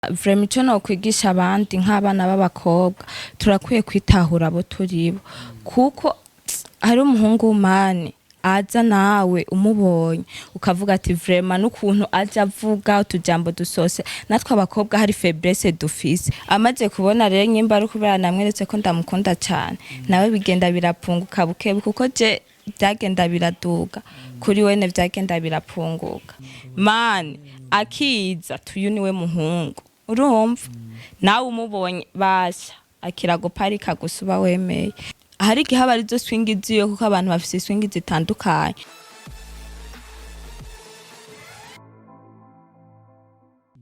Vraiment ico no kwigisha abandi nk'abana b'abakobwa turakwiye kwitahura abo turibo kuko hari umuhungu w'umani aza nawe umubonye ukavuga ati vraiment n'ukuntu aja avuga utujambo dusose natwe abakobwa hari faiblesse dufise amaze kubona rero nyimba ari kubera namweretse ko ndamukunda cyane nawe bigenda birapunguka bukebuke kuko je byagenda biraduga kuri wene byagenda birapunguka man akiza tuyuniwe muhungu urumva nawe umubonye basha akirago parika gusuba wemeye hari gihe abari zo swingi ziyo kuko abantu bafise swingi zitandukanye.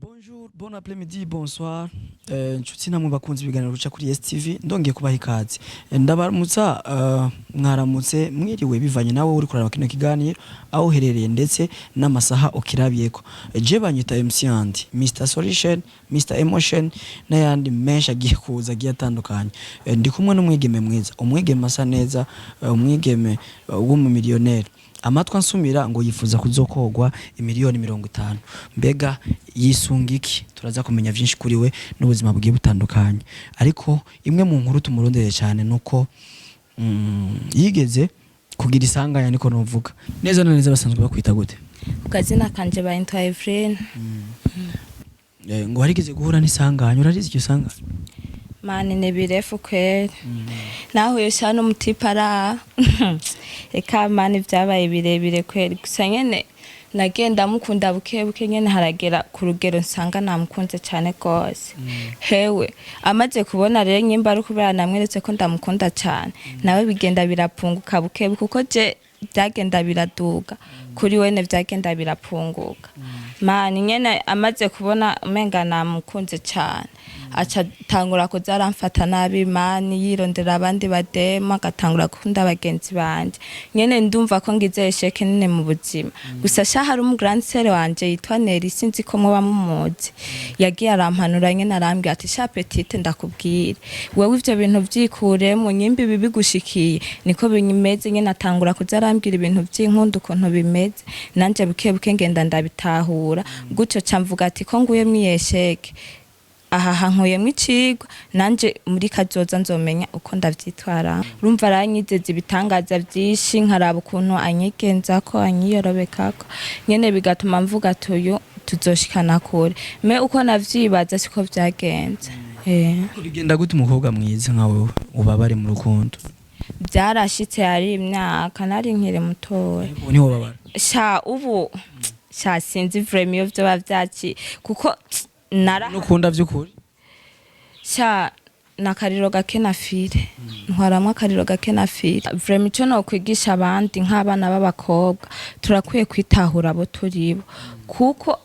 Bonjour, bon après-midi, bonsoir. Nshuti namwe bakunze ibiganiro ruca kuri STV ndongeye kubaha ikaze. Ndabaramutsa mwaramutse mwiriwe bivanye nawe uri kuraba kino kiganiro aho uherereye ndetse n'amasaha ukirabiyeko. Je banyita MC Andi, Mr Solution, Mr Emotion n'ayandi menshi agiye kuza agiye atandukanye. Ndi kumwe n'umwigeme mwiza, umwigeme asa neza, umwigeme w'umumiliyoneri. Amatwa nsumira ngo yifuza kuzokogwa imiliyoni 50. Mbega yisunga iki? Turaza kumenya byinshi kuri we n'ubuzima bwiye butandukanye. Ariko imwe mu nkuru tumurondere cyane nuko yigeze kugira isanganya niko novuga. Neza na neza basanzwe bakwita gute? Ukazina kanje bayintwa Evelyn. Ngo harigeze guhura n'isanganya urarize icyo sanganya? Mani ne birefu kweli. Naho yoshana umutipara. Eka mani vyabaye birebire kweli gusa nyene nagenda mukunda bukebuke nyene haragera ku rugero nsanga namukunze cyane gose. Hewe amaze kubona rero nyimba ari kubera namweretse ko ndamukunda cyane nawe bigenda birapunguka bukebuke kuko je byagenda biraduga kuri wene byagenda birapunguka. Mani nyene amaze kubona umenga namukunze cyane aca tangura kuzaramfata nabi mani yirondera abandi badema gatangura kunda bagenzi banje nyene ndumva ko ngize esheke nene mu buzima gusa sha hari grand sere wanje yitwa Neri sinzi ko mwe bamumuzi yagiye arampanura nyene arambye ati sha petite ndakubwira wewe ivyo bintu vyikure mu nyimbi bibigushikiye niko binyimeze nyene atangura kuzarambira ibintu vy'inkunda ukuntu bimeze nanje bukebuke ngenda ndabitahura guco camvuga ati ko nguye mwiyesheke aha hankuye mwicigwa nanje muri kazoza nzomenya uko ndavyitwara urumva aranyizeza ibitangaza byinshi nkaraba ukuntu anyigenza ko anyiyorobekako nyene bigatuma mvuga tuyo tuzoshikana kure me uko navyibaza siko vyagenze. Urigenda gute umukobwa mwiza nkawe ubabare mu rukundo? Byarashitse ari imyaka nari nkire mutoya. Ubu niho babara? Sha ubu sha sinzi vraiment iyo byo bavyaki kuko nukunda vyukuri sha nakariro gake nafire ntwaramwe akariro gake nafire vraiment ico no kwigisha abandi nk'abana b'abakobwa turakwiye kwitahura abo turibo kuko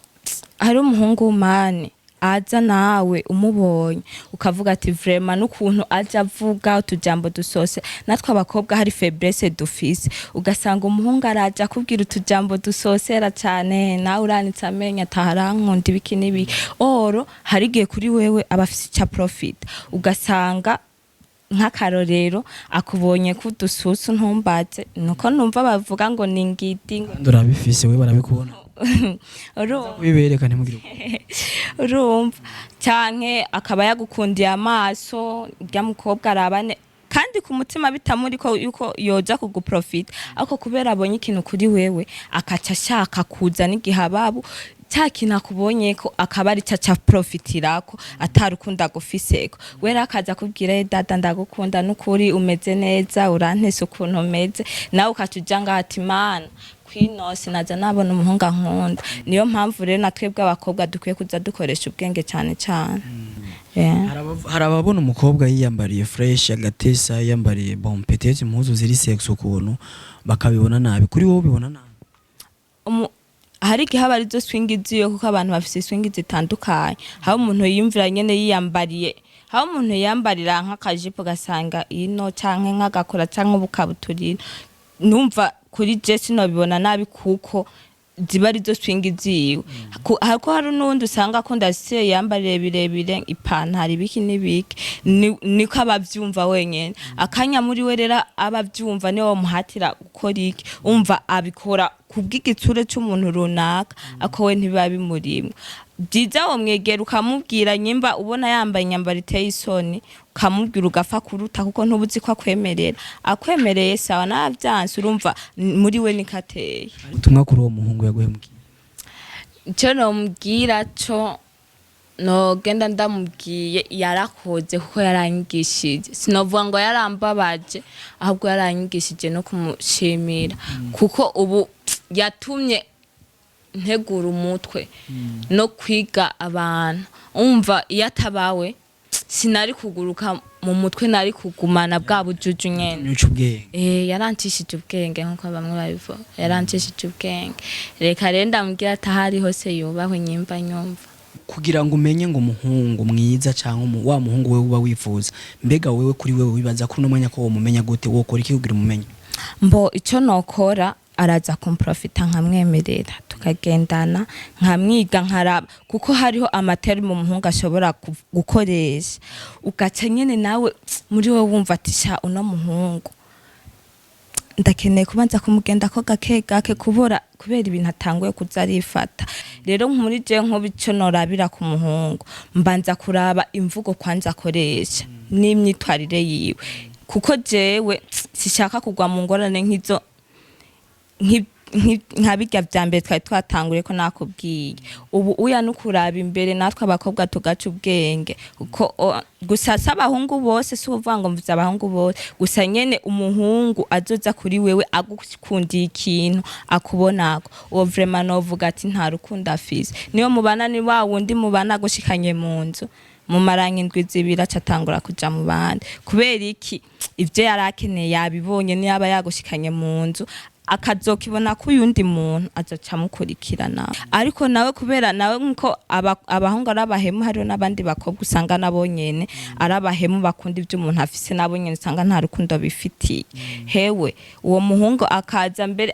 hari umuhungu w'umani aza nawe umubonye ukavuga ati vraiment n'ukuntu aja avuga utujambo dusose natwe abakobwa hari faiblesse dufise ugasanga umuhungu araja kubwira utujambo dusosera cyane nawe uranitse amenya taharankunda ibiki nibi oro hari gihe kuri wewe abafise cha profit ugasanga nk'akarorero akubonye kudususu ntumbaze nuko numva bavuga ngo ningiti ndurabifise we barabikubona wibereka ntimugire urumva canke akaba yagukundiye amaso rya mukobwa arabane kandi ku mutima bitamuri ko yuko yoja kuguprofita ako kubera abonye ikintu kuri wewe akaca ashaka kuza n'igihababu cyakina kubonye ko akaba ari caca profitirako atarukunda gufiseko wera akaza kubwira dada ndagukunda n'ukuri umeze neza urantese ukuntu umeze nawe ukacuja ngati mana kwino sinaza nabona umuhunga nkunda niyo mpamvu rero natwebwe abakobwa dukwiye kuza dukoresha ubwenge cyane cyane. Harababona umukobwa yiyambariye fresh agatesa yambariye bon peut-être impuzu ziri sex ukuntu bakabibona nabi kuri wowe bibona nabi? Hari gihe abari zo swingi ziyo kuko abantu bafise swingi zitandukanye aho umuntu yiyumvira nyene yiyambariye aho umuntu yambarira nk'akajipo gasanga ino canke nk'agakora canke ubukabuturira numva kuri Jesse no bibona nabi kuko ziba ari zo swingi ziyo hako hari n'undi usanga akunda se yambarire birebire ipantaro ibiki n'ibiki niko abavyumva wenyene akanya muri we rero abavyumva niwe muhatira gukora iki umva abikora kubw'igitsure c'umuntu runaka ako we ntibiba bimurimwo byiza wo mwegera ukamubwira nyimba ubona yambaye inyambaro iteye isoni ukamubwira ugafa kuruta kuko ntubuzi ko akwemereye sawa navyanse urumva muri we nikateye ubutumwa kuri uwo muhungu yaguhemukiye ico nomubwira co no genda ndamubwiye yarakoze kuko yaranyigishije sinovuga ngo yarambabaje ahubwo yaranyigishije no kumushimira kuko ubu yatumye ntegura umutwe no kwiga abantu umva iyo atabawe sinari kuguruka mu mutwe nari kugumana bwa bujuju nyene yarantishije ubwenge nkuko bamwe babivuga yarantishije ubwenge reka rero ndamubwira atahari hose yubahwe nyimba nyumva kugira ngo umenye ngo umuhungu mwiza cyangwa wa muhungu wewe uba wifuza mbega wewe kuri wewe wibaza ko n'umwanya ko wo mumenya gute wokora iki kugira umumenye mbo ico nokora araza kumprofita nkamwemerera tukagendana nkamwiga nkaraba kuko hariho amateri mu muhungu ashobora gukoresha ugaca nyene nawe muri we wumva ati sha uno muhungu ndakeneye kubanza kumugenda ko gake kubera ibintu atanguye kuza arifata rero muri je nk'ubico norabira ku muhungu mbanza kuraba imvugo kwanza akoresha n'imyitwarire yiwe kuko jewe sishaka kugwa mu ngorane nk'izo nkabirya vya mbere twari twatanguriye ko nakubwiye ubu uya nukuraba imbere natwe abakobwa tugaca ubwenge uko gusa sabahungu bose si uvuga ngo mvuze abahungu bose gusa nyene umuhungu azoza kuri wewe agukundiye ikintu akubonako uwo vraiment novuga ati nta rukundo afise niyo mubana ni wa wundi mubana gushikanye mu nzu mu maranga indwi zibiri acatangura kuja mu bandi kubera iki ivyo yarakeneye yabibonye niyo aba yagushikanye mu nzu akazokibona ko uyundi muntu azoca mukurikirana ariko nawe kubera nawe nko abahungu arabahemu hariho n'abandi bakobwa usanga nabo nyene arabahemu bakunda ivyo umuntu afise nabo nyene usanga nta rukundo bifitiye hewe uwo muhungu akaza mbere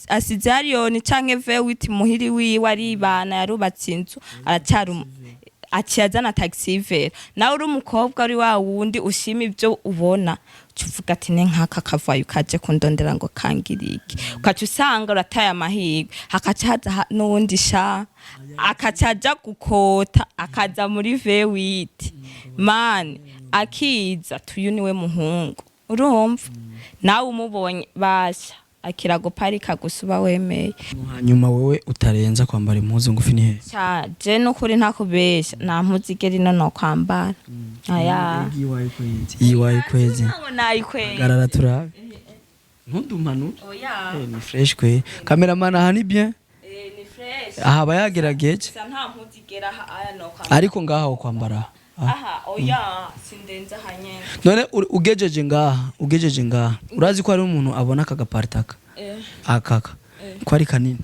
asize ariyoni canke vewiti muhiri wiwe aribana yarubatse inzu aracyari aciyazana taxi vera nawe uri umukobwa ari wa wundi ushima ivyo ubona cuvuga ati ne nkaka kavayo kaje kundondera ngo kangirike ukaca usanga urataye amahirwe hakaca haza n'uwundi sha akacaja gukota akaza muri vewiti mani akiza tuyu niwe muhungu urumva nawe umubonye basha akira guparika gusuba wemeye hanyuma wewe utarenza kwambara impuzu ngufi ni he je nukuri ntakubesha nta mpuzu igeri no kwambara aya iwaye kwezi ngo nayikwezi garara turabe ntundumanu oya ni fresh kwe cameraman aha ni bien ni fresh aha bayagerageje nta mpuzu igera aya no kwambara ariko ngaha wo kwambara aha oya sindenza hanye none ugejeje ngaha urazi ko ari umuntu abona akagapartaka akaka ko ari kanini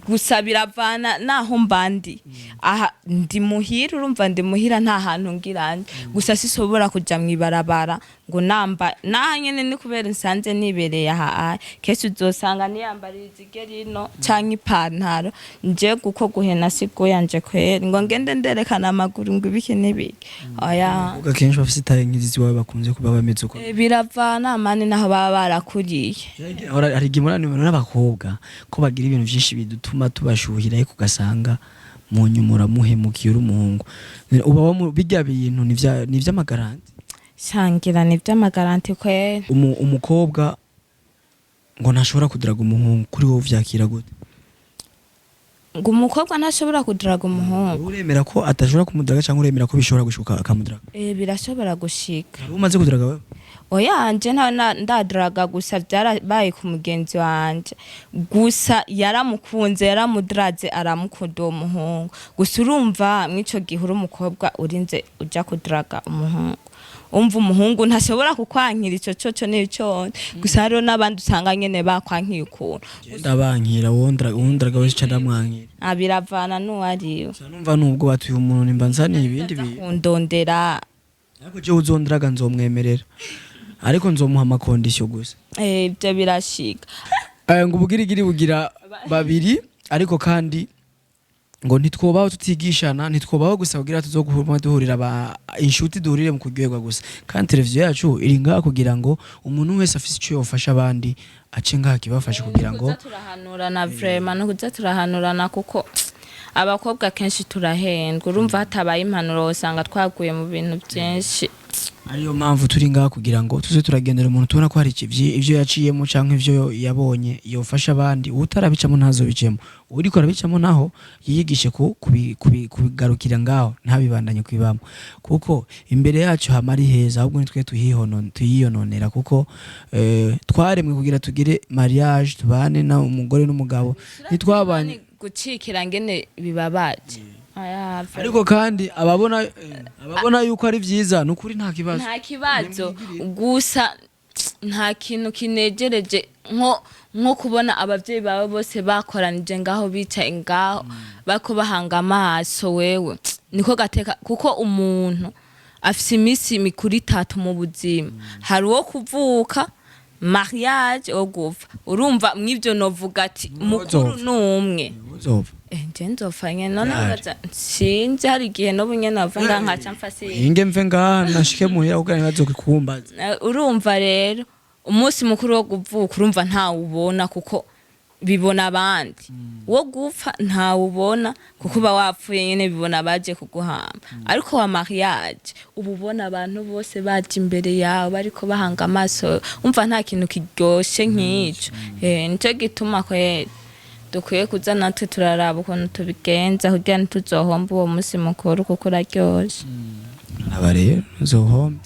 gusa biravana naho mbandi aha ndi muhira urumva ndi muhira nta hantu ngiranje gusa sisobora kuja mwibarabara ngo namba nanyene ni kubera nsanze nibereye aha kese uzosanga niyambara izigerino canke ipantaro nje guko guhena sigo yanje kwera ngo ngende nderekana amaguru ngo ibiki nibiki aya uga kenshi bafite taye nkizi wawe bakunze kuba bameze uko biravana mane naho baba barakuriye hari gimurani n'abakobwa ko bagira ibintu byinshi bidutuma tubashuhira ariko ugasanga mu nyumura muhemukiye uri umuhungu uba bijya bintu ni vy'amagaranti shangira ni vy'amagaranti kwera umukobwa ngo ntashobora kudiraga umuhungu kuri wowe vyakira gute ngo umukobwa ntashobora kudiraga umuhungu uremera ko atashobora kumudiraga cyangwa uremera ko bishobora gushuka akamudiraga birashobora gushika umaze kudiraga wewe oya nje ndadiraga gusa byarabaye ku mugenzi wanje gusa yaramukunze yaramudiraze aramukunda uwo muhungu gusa urumva mwico gihe uri umukobwa urinze uja kudiraga umuhungu umva umuhungu ntashobora kukwankira ico coco n'ico gusa hariho n'abandi usanga nyene bakwankiye ukuntu ndabankira wondraga wese cadamwankira abiravana n'uwariwe numva nubwo batuye umuntu nimba nzaniye ibindi kundondera ariko je uzondraga nzomwemerera ariko nzomuha amakondisyo gusa ibyo birashika ngo ubugirigiri bugira babiri ariko kandi ngo ntitwobaho tutigishana ntitwobaho gusa kugira tuzoguma duhurira inshuti duhurire mu kuryoherwa gusa kandi televiziyo yacu iri ngaha kugira ngo umuntu wese afise icyo yofasha abandi ace ngaha kibafashe kugira ngo turahanurana vraiment no kuza turahanurana kuko abakobwa kenshi turahendwa urumva hatabaye impanuro usanga twaguye mu bintu byinshi ariyo mpamvu turi ngaha kugira ngo tuze turagendera umuntu tubona ko hari ivyo yaciyemo canke ivyo yabonye yofasha abandi utarabicamo ntazobicemo uriko arabicamo naho yiyigishe kubigarukira ngaho ntabibandanye kwibamo kuko imbere yacu hamari heza ahubwo nitwe tuyiyononera kuko twaremwe kugira tugire mariage tubane na umugore n'umugabo nitwabanye gucikira ngene bibabaje ariko kandi ababona yuko ari vyiza nukuri nta kibazo gusa nta kintu kinejereje nko kubona abavyeyi bawe bose bakoranije ngaho bicaye ngaho bako bahanga amaso wewe niko gateka kuko umuntu afise imisi mikuru 3 mu buzima hari uwo kuvuka mariage ogupfa urumva mwivyo novuga ati mukuru numwe nje nzofanye none baza sinzi hari igihe no bunye navanga nkaca mfasiye inge mve ngaha nashike muhira kugira bazokikumbaza urumva rero umunsi mukuru wo kuvuka urumva nta ubona kuko bibona abandi wo gupfa nta ubona kuko ba wapfuye nyene bibona baje kuguhamba ariko wa mariage ububona abantu bose baje imbere yawe bariko bahanga amaso umva nta kintu kiryoshe nk'ico nico gituma kwera dukwiye kuza natwe turaraba ukuntu tubigenza kugira ntituzohomba uwo munsi mukuru kuko uraryoshe aba rero nzohomba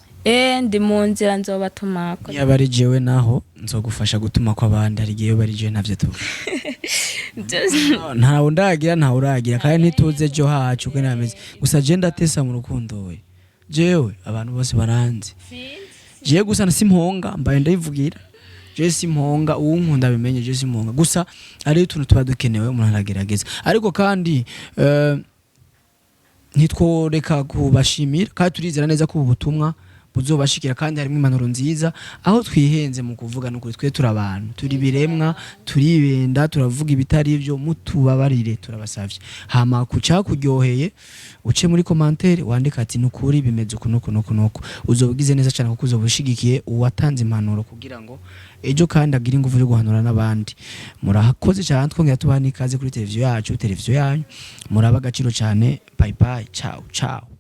ndi mu nzira nzobatumako yaba ari jewe naho nzogufasha gutuma ko abandi ari giye bari jewe ntavyo tuba nta uragira kandi ntituze jo hacu kene ameze gusa je ndatesa mu rukundo we jewe abantu bose baranzi je gusa nasimponga mbaye ndayivugira je simponga uwunkunda bimenye je simponga gusa ari utuntu tuba dukenewe umuntu aragerageza ariko kandi ntitworeka kubashimira kandi turizera neza ko ubutumwa buzobashikira kandi harimo impanuro nziza aho twihenze mu kuvuga n'ukuri twe turabantu turi biremwa turibenda turavuga ibitari byo mutubabarire turabasavye hama kuca kuryoheye uce muri commentaire wandika ati nukuri bimeze kunuko uzobugize neza cyane kuko uzobushigikiye uwatanze impanuro kugira ngo ejo kandi agira ingufu yo guhanura n'abandi murahakoze cyane twongera tubana ikaze kuri televiziyo yacu televiziyo yanyu muraba agaciro cyane bye bye ciao ciao